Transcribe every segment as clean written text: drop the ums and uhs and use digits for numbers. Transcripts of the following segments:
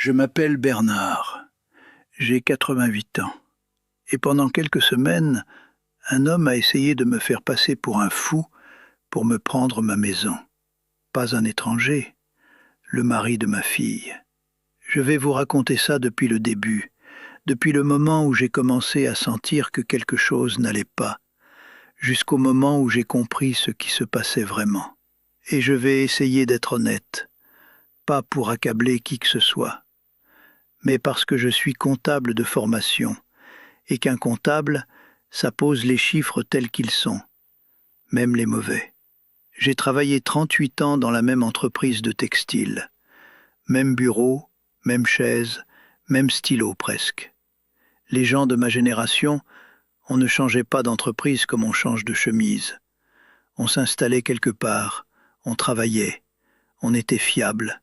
Je m'appelle Bernard. J'ai 88 ans. Et pendant quelques semaines, un homme a essayé de me faire passer pour un fou pour me prendre ma maison. Pas un étranger, le mari de ma fille. Je vais vous raconter ça depuis le début, depuis le moment où j'ai commencé à sentir que quelque chose n'allait pas, jusqu'au moment où j'ai compris ce qui se passait vraiment. Et je vais essayer d'être honnête, pas pour accabler qui que ce soit, mais parce que je suis comptable de formation, et qu'un comptable, ça pose les chiffres tels qu'ils sont, même les mauvais. J'ai travaillé 38 ans dans la même entreprise de textile. Même bureau, même chaise, même stylo presque. Les gens de ma génération, on ne changeait pas d'entreprise comme on change de chemise. On s'installait quelque part, on travaillait, on était fiable,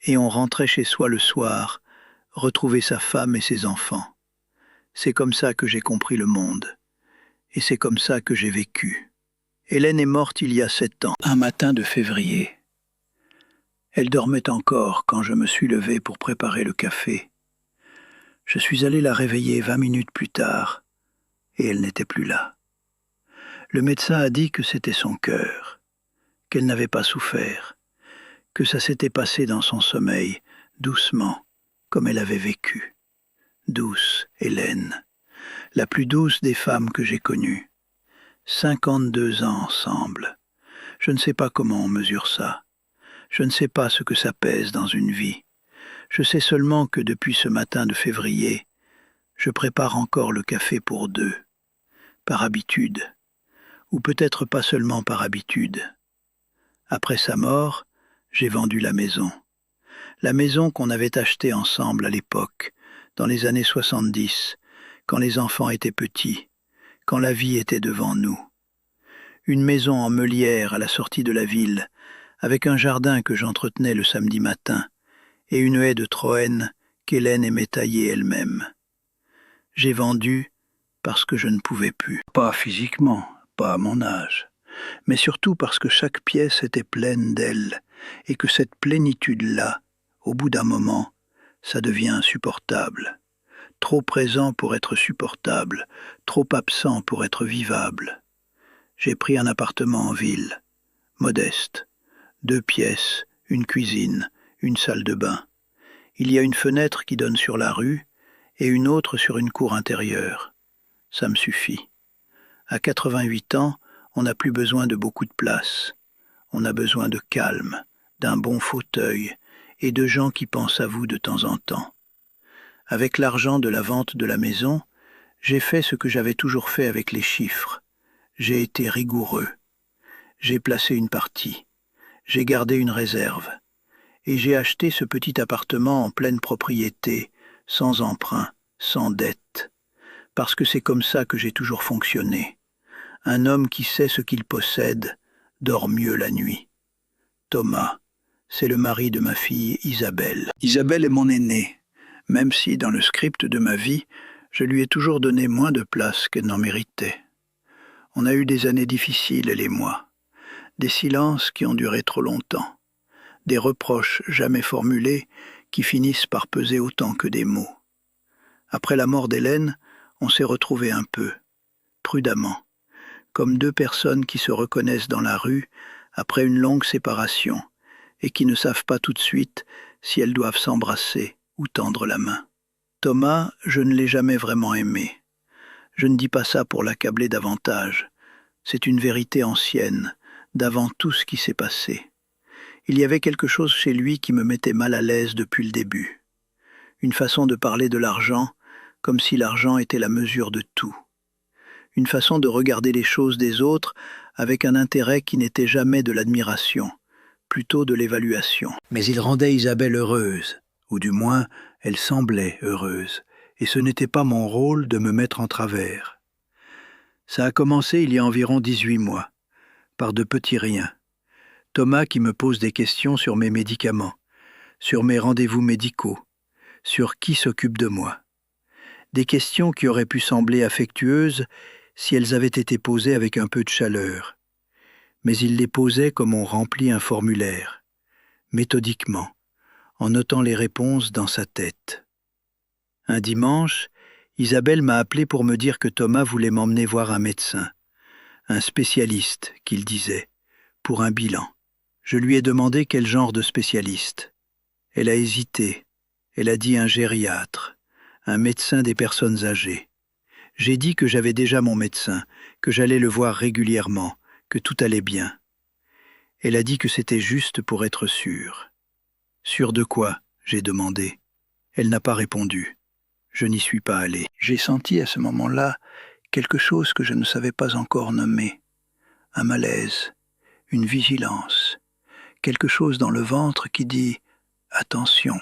et on rentrait chez soi le soir, retrouver sa femme et ses enfants. C'est comme ça que j'ai compris le monde. Et c'est comme ça que j'ai vécu. Hélène est morte il y a 7 ans, un matin de février. Elle dormait encore quand je me suis levé pour préparer le café. Je suis allé la réveiller 20 minutes plus tard, et elle n'était plus là. Le médecin a dit que c'était son cœur, qu'elle n'avait pas souffert, que ça s'était passé dans son sommeil, doucement, comme elle avait vécu. Douce, Hélène, la plus douce des femmes que j'ai connues. 52 ans ensemble. Je ne sais pas comment on mesure ça. Je ne sais pas ce que ça pèse dans une vie. Je sais seulement que depuis ce matin de février, je prépare encore le café pour deux, par habitude, ou peut-être pas seulement par habitude. Après sa mort, j'ai vendu la maison qu'on avait achetée ensemble à l'époque, dans les années 70, quand les enfants étaient petits, quand la vie était devant nous. Une maison en meulière à la sortie de la ville, avec un jardin que j'entretenais le samedi matin, et une haie de Troène qu'Hélène aimait tailler elle-même. J'ai vendu parce que je ne pouvais plus. Pas physiquement, pas à mon âge, mais surtout parce que chaque pièce était pleine d'elle, et que cette plénitude-là, au bout d'un moment, ça devient insupportable. Trop présent pour être supportable, trop absent pour être vivable. J'ai pris un appartement en ville, modeste, 2 pièces, une cuisine, une salle de bain. Il y a une fenêtre qui donne sur la rue et une autre sur une cour intérieure. Ça me suffit. À 88 ans, on n'a plus besoin de beaucoup de place. On a besoin de calme, d'un bon fauteuil et de gens qui pensent à vous de temps en temps. Avec l'argent de la vente de la maison, j'ai fait ce que j'avais toujours fait avec les chiffres. J'ai été rigoureux. J'ai placé une partie. J'ai gardé une réserve. Et j'ai acheté ce petit appartement en pleine propriété, sans emprunt, sans dette. Parce que c'est comme ça que j'ai toujours fonctionné. Un homme qui sait ce qu'il possède dort mieux la nuit. Thomas, c'est le mari de ma fille Isabelle. Isabelle est mon aînée, même si dans le script de ma vie, je lui ai toujours donné moins de place qu'elle n'en méritait. On a eu des années difficiles, elle et moi. Des silences qui ont duré trop longtemps. Des reproches jamais formulés qui finissent par peser autant que des mots. Après la mort d'Hélène, on s'est retrouvés un peu, prudemment, comme 2 personnes qui se reconnaissent dans la rue après une longue séparation et qui ne savent pas tout de suite si elles doivent s'embrasser ou tendre la main. Thomas, je ne l'ai jamais vraiment aimé. Je ne dis pas ça pour l'accabler davantage. C'est une vérité ancienne, d'avant tout ce qui s'est passé. Il y avait quelque chose chez lui qui me mettait mal à l'aise depuis le début. Une façon de parler de l'argent, comme si l'argent était la mesure de tout. Une façon de regarder les choses des autres avec un intérêt qui n'était jamais de l'admiration, plutôt de l'évaluation. Mais il rendait Isabelle heureuse, ou du moins, elle semblait heureuse, et ce n'était pas mon rôle de me mettre en travers. Ça a commencé il y a environ 18 mois, par de petits riens. Thomas qui me pose des questions sur mes médicaments, sur mes rendez-vous médicaux, sur qui s'occupe de moi. Des questions qui auraient pu sembler affectueuses si elles avaient été posées avec un peu de chaleur. Mais il les posait comme on remplit un formulaire, méthodiquement, en notant les réponses dans sa tête. Un dimanche, Isabelle m'a appelé pour me dire que Thomas voulait m'emmener voir un médecin, un spécialiste, qu'il disait, pour un bilan. Je lui ai demandé quel genre de spécialiste. Elle a hésité. Elle a dit un gériatre, un médecin des personnes âgées. J'ai dit que j'avais déjà mon médecin, que j'allais le voir régulièrement, que tout allait bien. Elle a dit que c'était juste pour être sûre. Sûre de quoi ? J'ai demandé. Elle n'a pas répondu. Je n'y suis pas allé. J'ai senti à ce moment-là quelque chose que je ne savais pas encore nommer. Un malaise, une vigilance, quelque chose dans le ventre qui dit « attention »,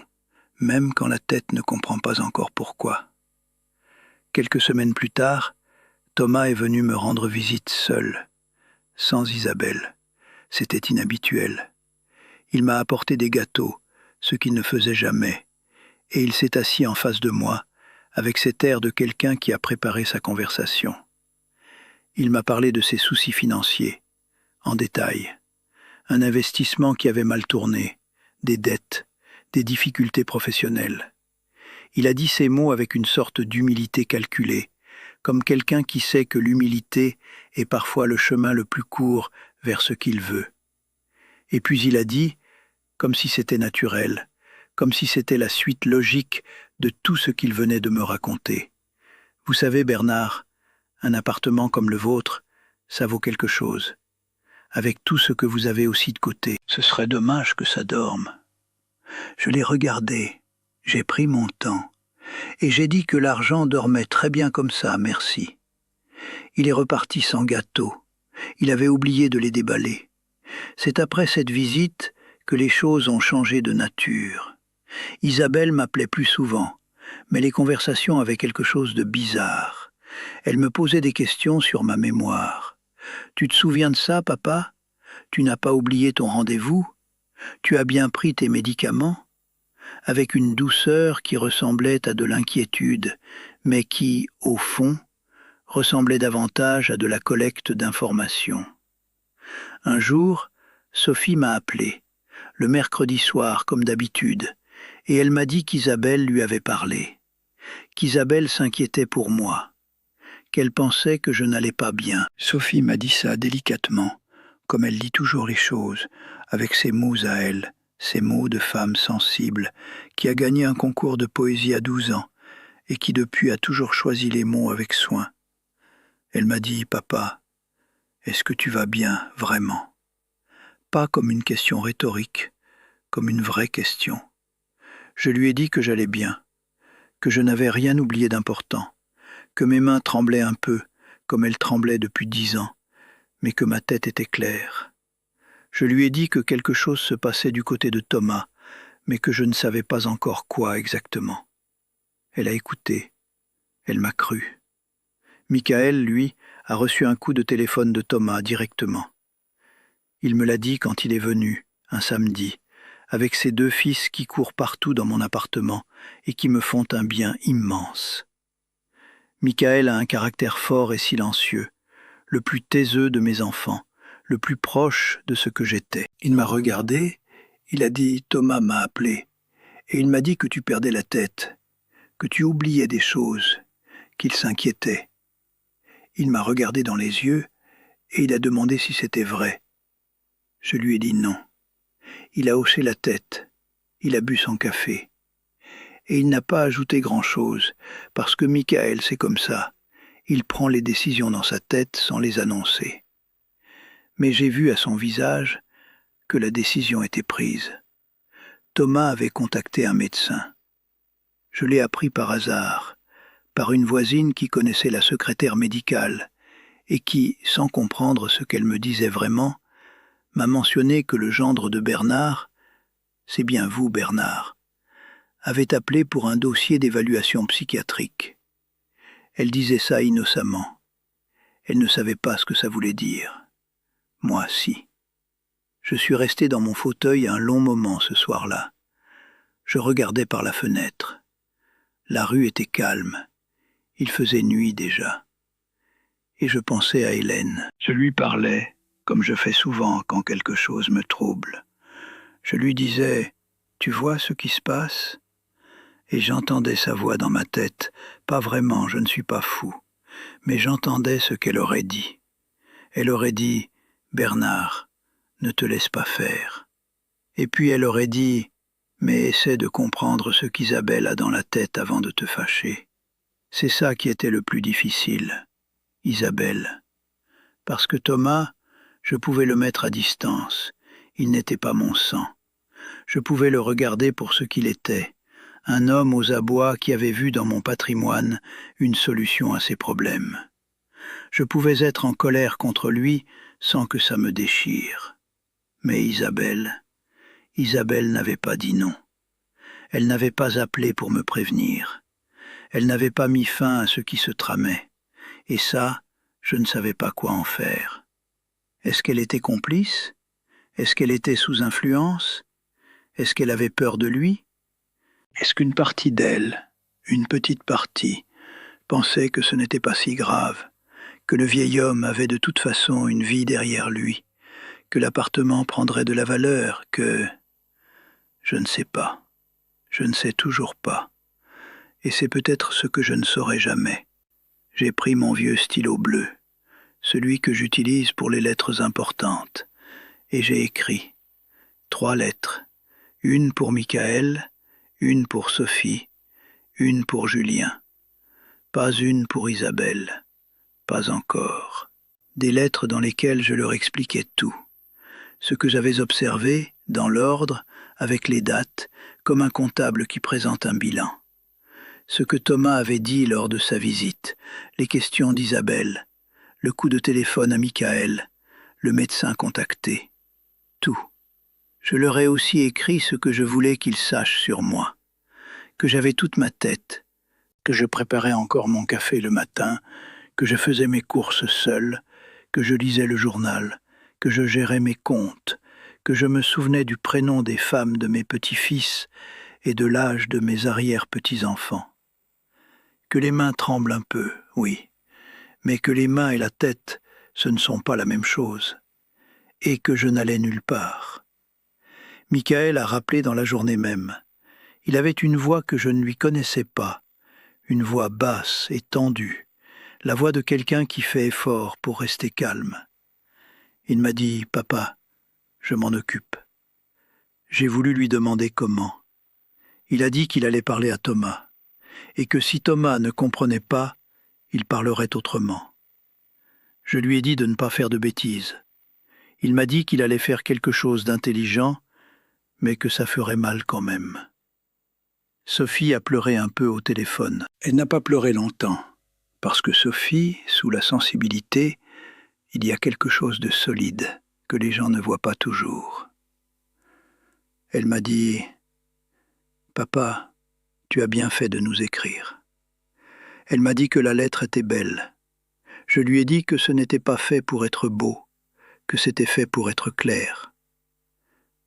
même quand la tête ne comprend pas encore pourquoi. Quelques semaines plus tard, Thomas est venu me rendre visite seul, sans Isabelle. C'était inhabituel. Il m'a apporté des gâteaux, ce qu'il ne faisait jamais, et il s'est assis en face de moi, avec cet air de quelqu'un qui a préparé sa conversation. Il m'a parlé de ses soucis financiers, en détail. Un investissement qui avait mal tourné, des dettes, des difficultés professionnelles. Il a dit ces mots avec une sorte d'humilité calculée, comme quelqu'un qui sait que l'humilité est parfois le chemin le plus court vers ce qu'il veut. Et puis il a dit, comme si c'était naturel, comme si c'était la suite logique de tout ce qu'il venait de me raconter. Vous savez, Bernard, un appartement comme le vôtre, ça vaut quelque chose. Avec tout ce que vous avez aussi de côté, ce serait dommage que ça dorme. Je l'ai regardé, j'ai pris mon temps, et j'ai dit que l'argent dormait très bien comme ça, merci. Il est reparti sans gâteau. Il avait oublié de les déballer. C'est après cette visite que les choses ont changé de nature. Isabelle m'appelait plus souvent, mais les conversations avaient quelque chose de bizarre. Elle me posait des questions sur ma mémoire. « Tu te souviens de ça, papa ? Tu n'as pas oublié ton rendez-vous ? Tu as bien pris tes médicaments ?» Avec une douceur qui ressemblait à de l'inquiétude, mais qui, au fond, ressemblait davantage à de la collecte d'informations. Un jour, Sophie m'a appelé, le mercredi soir comme d'habitude, et elle m'a dit qu'Isabelle lui avait parlé, qu'Isabelle s'inquiétait pour moi, qu'elle pensait que je n'allais pas bien. Sophie m'a dit ça délicatement, comme elle dit toujours les choses, avec ses mots à elle, ses mots de femme sensible, qui a gagné un concours de poésie à 12 ans, et qui depuis a toujours choisi les mots avec soin. Elle m'a dit « Papa, est-ce que tu vas bien, vraiment ?» Pas comme une question rhétorique, comme une vraie question. Je lui ai dit que j'allais bien, que je n'avais rien oublié d'important, que mes mains tremblaient un peu, comme elles tremblaient depuis 10 ans, mais que ma tête était claire. Je lui ai dit que quelque chose se passait du côté de Thomas, mais que je ne savais pas encore quoi exactement. Elle a écouté, elle m'a cru. Michael, lui, a reçu un coup de téléphone de Thomas directement. Il me l'a dit quand il est venu, un samedi, avec ses 2 fils qui courent partout dans mon appartement et qui me font un bien immense. Michael a un caractère fort et silencieux, le plus taiseux de mes enfants, le plus proche de ce que j'étais. Il m'a regardé, il a dit « Thomas m'a appelé » et il m'a dit que tu perdais la tête, que tu oubliais des choses, qu'il s'inquiétait. Il m'a regardé dans les yeux et il a demandé si c'était vrai. Je lui ai dit non. Il a hoché la tête, il a bu son café. Et il n'a pas ajouté grand-chose, parce que Michael, c'est comme ça. Il prend les décisions dans sa tête sans les annoncer. Mais j'ai vu à son visage que la décision était prise. Thomas avait contacté un médecin. Je l'ai appris par hasard, par une voisine qui connaissait la secrétaire médicale et qui, sans comprendre ce qu'elle me disait vraiment, m'a mentionné que le gendre de Bernard, c'est bien vous Bernard, avait appelé pour un dossier d'évaluation psychiatrique. Elle disait ça innocemment. Elle ne savait pas ce que ça voulait dire. Moi, si. Je suis resté dans mon fauteuil un long moment ce soir-là. Je regardais par la fenêtre. La rue était calme. Il faisait nuit déjà. Et je pensais à Hélène. Je lui parlais, comme je fais souvent quand quelque chose me trouble. Je lui disais Tu vois ce qui se passe ?» Et j'entendais sa voix dans ma tête. Pas vraiment, je ne suis pas fou. Mais j'entendais ce qu'elle aurait dit. Elle aurait dit « Bernard, ne te laisse pas faire. » Et puis elle aurait dit « Mais essaie de comprendre ce qu'Isabelle a dans la tête avant de te fâcher. » C'est ça qui était le plus difficile, Isabelle. Parce que Thomas, je pouvais le mettre à distance. Il n'était pas mon sang. Je pouvais le regarder pour ce qu'il était, un homme aux abois qui avait vu dans mon patrimoine une solution à ses problèmes. Je pouvais être en colère contre lui sans que ça me déchire. Mais Isabelle n'avait pas dit non. Elle n'avait pas appelé pour me prévenir. Elle n'avait pas mis fin à ce qui se tramait. Et ça, je ne savais pas quoi en faire. Est-ce qu'elle était complice ? Est-ce qu'elle était sous influence ? Est-ce qu'elle avait peur de lui ? Est-ce qu'une partie d'elle, une petite partie, pensait que ce n'était pas si grave, que le vieil homme avait de toute façon une vie derrière lui, que l'appartement prendrait de la valeur, que... Je ne sais pas. Je ne sais toujours pas. Et c'est peut-être ce que je ne saurai jamais. J'ai pris mon vieux stylo bleu, celui que j'utilise pour les lettres importantes, et j'ai écrit 3 lettres, une pour Michael, une pour Sophie, une pour Julien. Pas une pour Isabelle, pas encore. Des lettres dans lesquelles je leur expliquais tout. Ce que j'avais observé, dans l'ordre, avec les dates, comme un comptable qui présente un bilan. Ce que Thomas avait dit lors de sa visite, les questions d'Isabelle, le coup de téléphone à Michael, le médecin contacté. Tout. Je leur ai aussi écrit ce que je voulais qu'ils sachent sur moi, que j'avais toute ma tête, que je préparais encore mon café le matin, que je faisais mes courses seul, que je lisais le journal, que je gérais mes comptes, que je me souvenais du prénom des femmes de mes petits-fils et de l'âge de mes arrière-petits-enfants. Que les mains tremblent un peu, oui, mais que les mains et la tête, ce ne sont pas la même chose, et que je n'allais nulle part. Michael a rappelé dans la journée même. Il avait une voix que je ne lui connaissais pas, une voix basse et tendue, la voix de quelqu'un qui fait effort pour rester calme. Il m'a dit « Papa, je m'en occupe ». J'ai voulu lui demander comment. Il a dit qu'il allait parler à Thomas, et que si Thomas ne comprenait pas, il parlerait autrement. Je lui ai dit de ne pas faire de bêtises. Il m'a dit qu'il allait faire quelque chose d'intelligent, mais que ça ferait mal quand même. Sophie a pleuré un peu au téléphone. Elle n'a pas pleuré longtemps, parce que Sophie, sous la sensibilité, il y a quelque chose de solide que les gens ne voient pas toujours. Elle m'a dit « Papa, tu as bien fait de nous écrire. » Elle m'a dit que la lettre était belle. Je lui ai dit que ce n'était pas fait pour être beau, que c'était fait pour être clair.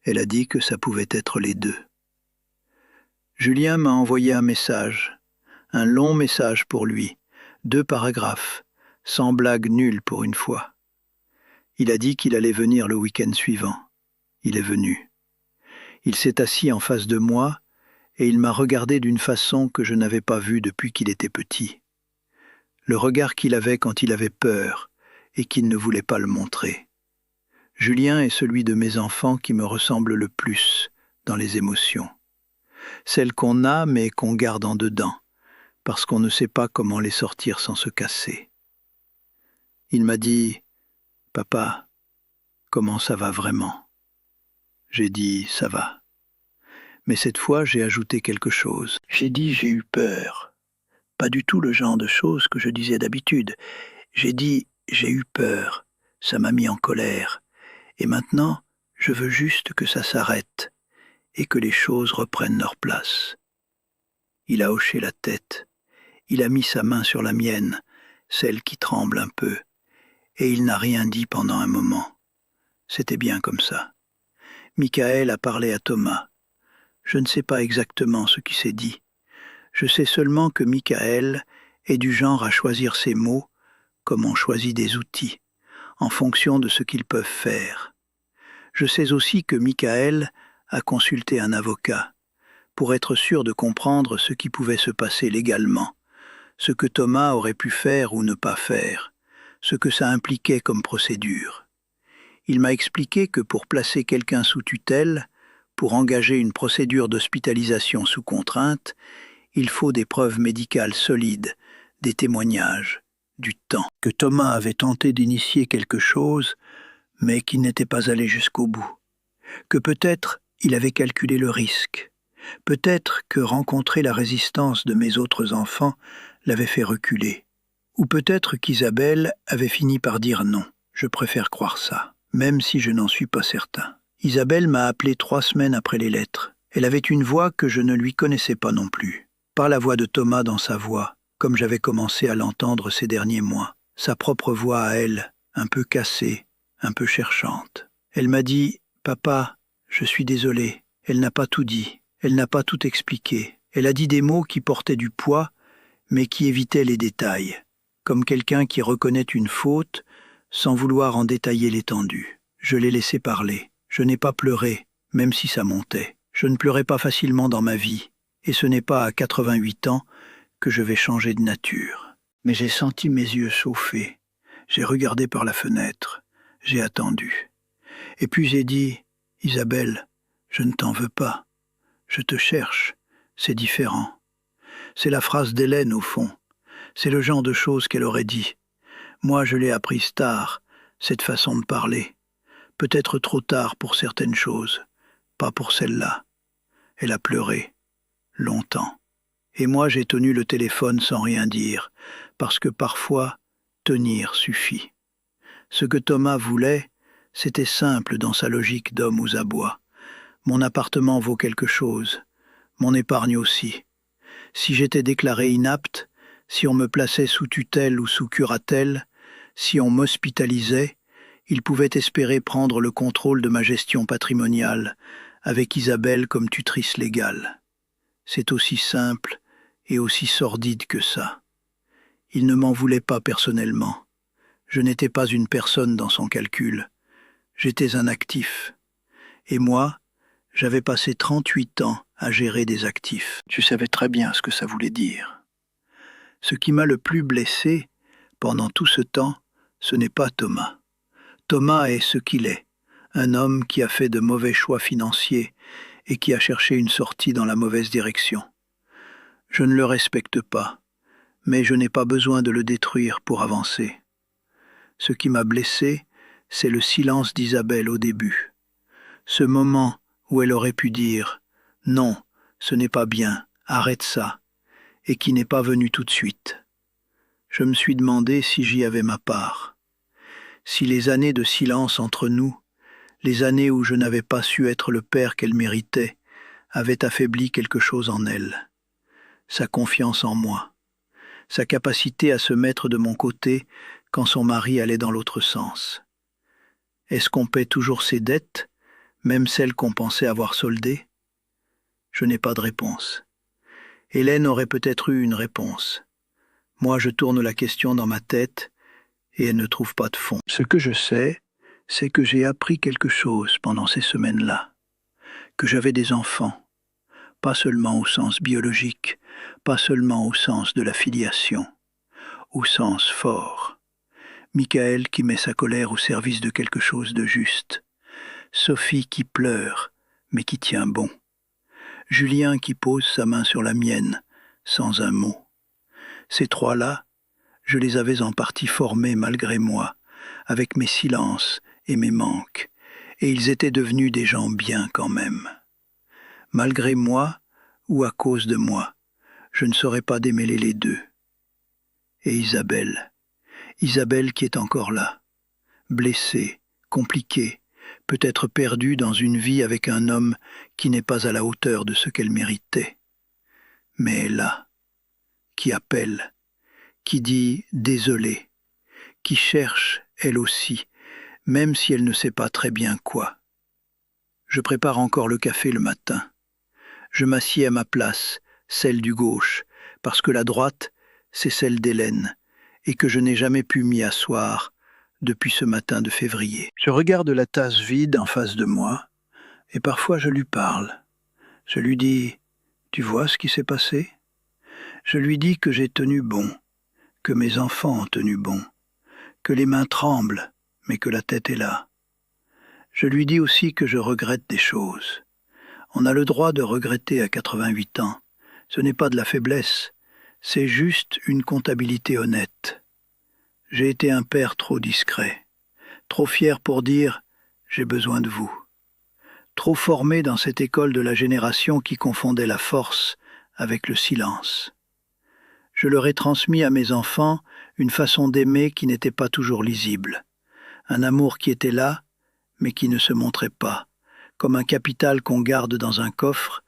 Elle a dit que ça pouvait être les deux. Julien m'a envoyé un message, un long message pour lui, 2 paragraphes, sans blague nulle pour une fois. Il a dit qu'il allait venir le week-end suivant. Il est venu. Il s'est assis en face de moi et il m'a regardé d'une façon que je n'avais pas vue depuis qu'il était petit. Le regard qu'il avait quand il avait peur et qu'il ne voulait pas le montrer. Julien est celui de mes enfants qui me ressemble le plus dans les émotions. Celles qu'on a mais qu'on garde en dedans, parce qu'on ne sait pas comment les sortir sans se casser. Il m'a dit « Papa, comment ça va vraiment ?» J'ai dit « Ça va ». Mais cette fois, j'ai ajouté quelque chose. J'ai dit « J'ai eu peur ». Pas du tout le genre de choses que je disais d'habitude. J'ai dit « J'ai eu peur ». Ça m'a mis en colère. Et maintenant, je veux juste que ça s'arrête et que les choses reprennent leur place. Il a hoché la tête. Il a mis sa main sur la mienne, celle qui tremble un peu, et il n'a rien dit pendant un moment. C'était bien comme ça. Michael a parlé à Thomas. Je ne sais pas exactement ce qui s'est dit. Je sais seulement que Michael est du genre à choisir ses mots comme on choisit des outils, en fonction de ce qu'ils peuvent faire. Je sais aussi que Michael à consulter un avocat, pour être sûr de comprendre ce qui pouvait se passer légalement, ce que Thomas aurait pu faire ou ne pas faire, ce que ça impliquait comme procédure. Il m'a expliqué que pour placer quelqu'un sous tutelle, pour engager une procédure d'hospitalisation sous contrainte, il faut des preuves médicales solides, des témoignages, du temps. Que Thomas avait tenté d'initier quelque chose, mais qu'il n'était pas allé jusqu'au bout. Que peut-être il avait calculé le risque. Peut-être que rencontrer la résistance de mes autres enfants l'avait fait reculer. Ou peut-être qu'Isabelle avait fini par dire non. Je préfère croire ça, même si je n'en suis pas certain. Isabelle m'a appelé 3 semaines après les lettres. Elle avait une voix que je ne lui connaissais pas non plus. Pas la voix de Thomas dans sa voix, comme j'avais commencé à l'entendre ces derniers mois. Sa propre voix à elle, un peu cassée, un peu cherchante. Elle m'a dit « Papa, je suis désolée. » Elle n'a pas tout dit. Elle n'a pas tout expliqué. Elle a dit des mots qui portaient du poids, mais qui évitaient les détails, comme quelqu'un qui reconnaît une faute sans vouloir en détailler l'étendue. Je l'ai laissé parler. Je n'ai pas pleuré, même si ça montait. Je ne pleurais pas facilement dans ma vie, et ce n'est pas à 88 ans que je vais changer de nature. Mais j'ai senti mes yeux chauffer. J'ai regardé par la fenêtre. J'ai attendu. Et puis j'ai dit « Isabelle, je ne t'en veux pas. Je te cherche. C'est différent. » C'est la phrase d'Hélène au fond. C'est le genre de choses qu'elle aurait dit. Moi, je l'ai apprise tard, cette façon de parler. Peut-être trop tard pour certaines choses, pas pour celle-là. Elle a pleuré. Longtemps. Et moi, j'ai tenu le téléphone sans rien dire, parce que parfois, tenir suffit. Ce que Thomas voulait, c'était simple dans sa logique d'homme aux abois. Mon appartement vaut quelque chose, mon épargne aussi. Si j'étais déclaré inapte, si on me plaçait sous tutelle ou sous curatelle, si on m'hospitalisait, il pouvait espérer prendre le contrôle de ma gestion patrimoniale, avec Isabelle comme tutrice légale. C'est aussi simple et aussi sordide que ça. Il ne m'en voulait pas personnellement. Je n'étais pas une personne dans son calcul. J'étais un actif. Et moi, j'avais passé 38 ans à gérer des actifs. Je savais très bien ce que ça voulait dire. Ce qui m'a le plus blessé, pendant tout ce temps, ce n'est pas Thomas. Thomas est ce qu'il est, un homme qui a fait de mauvais choix financiers et qui a cherché une sortie dans la mauvaise direction. Je ne le respecte pas, mais je n'ai pas besoin de le détruire pour avancer. Ce qui m'a blessé, c'est le silence d'Isabelle au début. Ce moment où elle aurait pu dire « Non, ce n'est pas bien, arrête ça », et qui n'est pas venu tout de suite. Je me suis demandé si j'y avais ma part. Si les années de silence entre nous, les années où je n'avais pas su être le père qu'elle méritait, avaient affaibli quelque chose en elle. Sa confiance en moi, sa capacité à se mettre de mon côté quand son mari allait dans l'autre sens. Est-ce qu'on paie toujours ses dettes, même celles qu'on pensait avoir soldées? Je n'ai pas de réponse. Hélène aurait peut-être eu une réponse. Moi, je tourne la question dans ma tête et elle ne trouve pas de fond. Ce que je sais, c'est que j'ai appris quelque chose pendant ces semaines-là, que j'avais des enfants, pas seulement au sens biologique, pas seulement au sens de la filiation, au sens fort. Michael qui met sa colère au service de quelque chose de juste, Sophie qui pleure, mais qui tient bon, Julien qui pose sa main sur la mienne, sans un mot. Ces trois-là, je les avais en partie formés malgré moi, avec mes silences et mes manques, et ils étaient devenus des gens bien quand même. Malgré moi ou à cause de moi, je ne saurais pas démêler les deux. Et Isabelle qui est encore là, blessée, compliquée, peut-être perdue dans une vie avec un homme qui n'est pas à la hauteur de ce qu'elle méritait. Mais là, qui appelle, qui dit « désolé », qui cherche, elle aussi, même si elle ne sait pas très bien quoi. Je prépare encore le café le matin. Je m'assieds à ma place, celle du gauche, parce que la droite, c'est celle d'Hélène, et que je n'ai jamais pu m'y asseoir depuis ce matin de février. Je regarde la tasse vide en face de moi, Et parfois je lui parle. Je lui dis « Tu vois ce qui s'est passé ?» Je lui dis que j'ai tenu bon, que mes enfants ont tenu bon, que les mains tremblent, mais que la tête est là. Je lui dis aussi que je regrette des choses. On a le droit de regretter à 88 ans. Ce n'est pas de la faiblesse, c'est juste une comptabilité honnête. J'ai été un père trop discret, trop fier pour dire « j'ai besoin de vous », trop formé dans cette école de la génération qui confondait la force avec le silence. Je leur ai transmis à mes enfants une façon d'aimer qui n'était pas toujours lisible, un amour qui était là, mais qui ne se montrait pas, comme un capital qu'on garde dans un coffre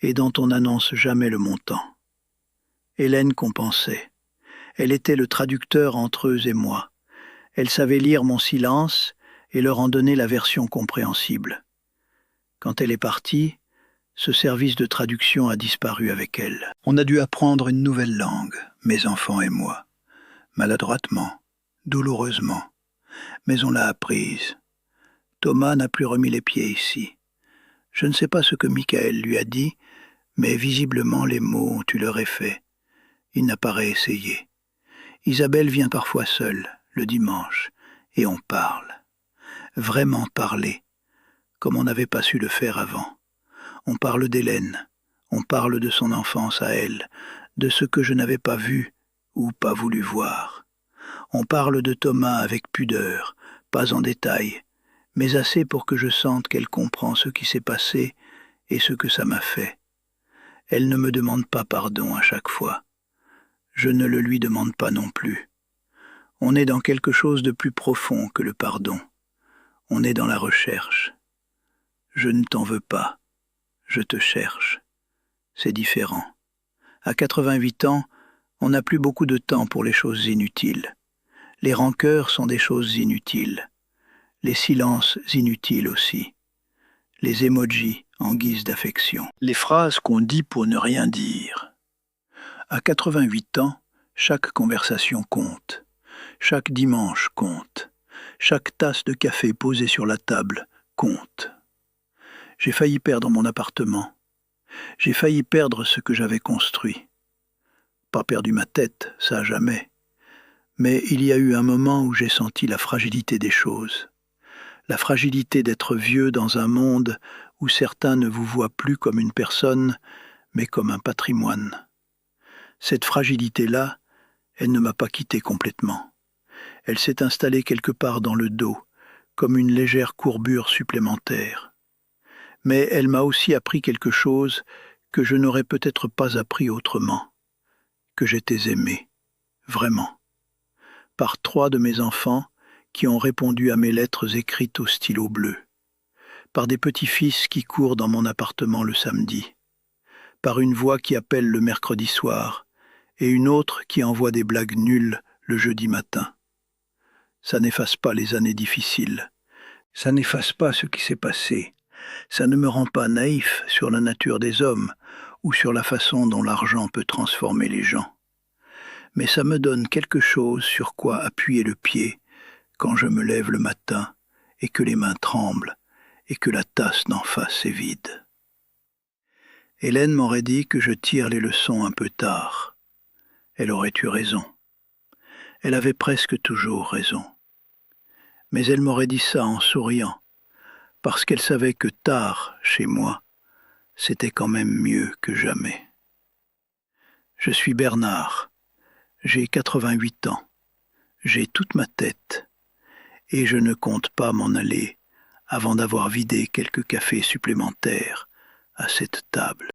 et dont on n'annonce jamais le montant. Hélène compensait. Elle était le traducteur entre eux et moi. Elle savait lire mon silence et leur en donner la version compréhensible. Quand elle est partie, ce service de traduction a disparu avec elle. On a dû apprendre une nouvelle langue, mes enfants et moi. Maladroitement, douloureusement, mais on l'a apprise. Thomas n'a plus remis les pieds ici. Je ne sais pas ce que Michael lui a dit, mais visiblement les mots ont eu leur effet. Il n'a pas réessayé. Isabelle vient parfois seule, le dimanche, et on parle. Vraiment parler, comme on n'avait pas su le faire avant. On parle d'Hélène, on parle de son enfance à elle, de ce que je n'avais pas vu ou pas voulu voir. On parle de Thomas avec pudeur, pas en détail, mais assez pour que je sente qu'elle comprend ce qui s'est passé et ce que ça m'a fait. Elle ne me demande pas pardon à chaque fois. Je ne le lui demande pas non plus. On est dans quelque chose de plus profond que le pardon. On est dans la recherche. Je ne t'en veux pas. Je te cherche. C'est différent. À 88 ans, on n'a plus beaucoup de temps pour les choses inutiles. Les rancœurs sont des choses inutiles. Les silences inutiles aussi. Les emojis en guise d'affection. Les phrases qu'on dit pour ne rien dire. À 88 ans, chaque conversation compte. Chaque dimanche compte. Chaque tasse de café posée sur la table compte. J'ai failli perdre mon appartement. J'ai failli perdre ce que j'avais construit. Pas perdu ma tête, ça jamais. Mais il y a eu un moment où j'ai senti la fragilité des choses. La fragilité d'être vieux dans un monde où certains ne vous voient plus comme une personne, mais comme un patrimoine. Cette fragilité-là, elle ne m'a pas quitté complètement. Elle s'est installée quelque part dans le dos, comme une légère courbure supplémentaire. Mais elle m'a aussi appris quelque chose que je n'aurais peut-être pas appris autrement, que j'étais aimé, vraiment, par 3 de mes enfants qui ont répondu à mes lettres écrites au stylo bleu, par des petits-fils qui courent dans mon appartement le samedi, par une voix qui appelle le mercredi soir et une autre qui envoie des blagues nulles le jeudi matin. Ça n'efface pas les années difficiles, ça n'efface pas ce qui s'est passé. Ça ne me rend pas naïf sur la nature des hommes ou sur la façon dont l'argent peut transformer les gens. Mais ça me donne quelque chose sur quoi appuyer le pied quand je me lève le matin et que les mains tremblent et que la tasse d'en face est vide. Hélène m'aurait dit que je tire les leçons un peu tard. Elle aurait eu raison. Elle avait presque toujours raison. Mais elle m'aurait dit ça en souriant, parce qu'elle savait que tard, chez moi, c'était quand même mieux que jamais. Je suis Bernard, j'ai 88 ans, j'ai toute ma tête, et je ne compte pas m'en aller avant d'avoir vidé quelques cafés supplémentaires à cette table.